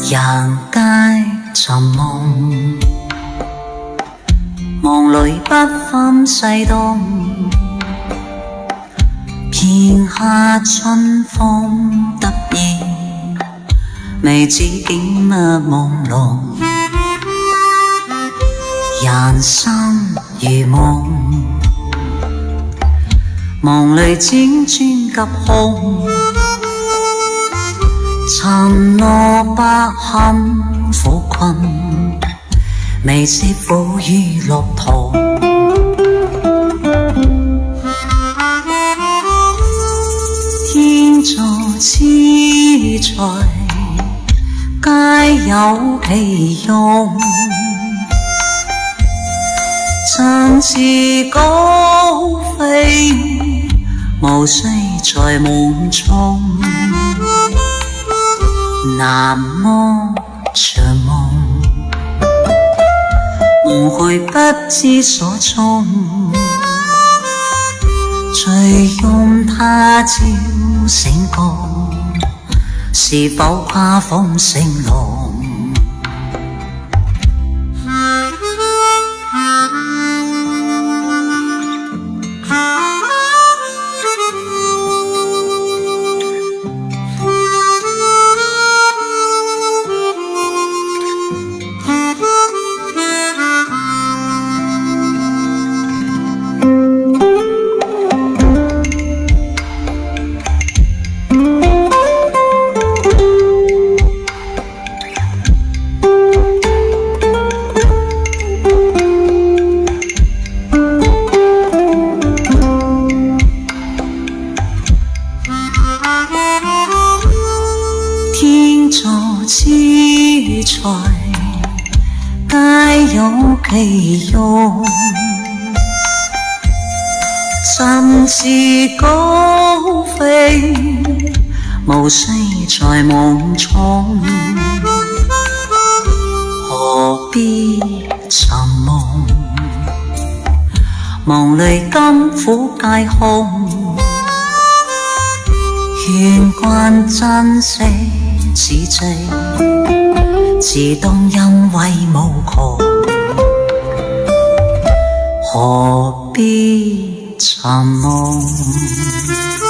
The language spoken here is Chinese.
人皆尋夢，夢裏不分西東，片刻春風得意，未知景物朦朧。人生如夢，夢裏輾轉急空，沉落百坎苦困，未知苦與樂同。天造之材，皆有其用，振翅高飛，無需在夢中。南柯長夢，夢去不知所蹤，醉擁他朝醒覺，是否跨風成龍？天造之材，皆有其用，振翅高飛，無需在夢中。何必尋夢？夢裏甘苦皆空，願慣珍惜此際，自當欣慰無窮。何必尋夢？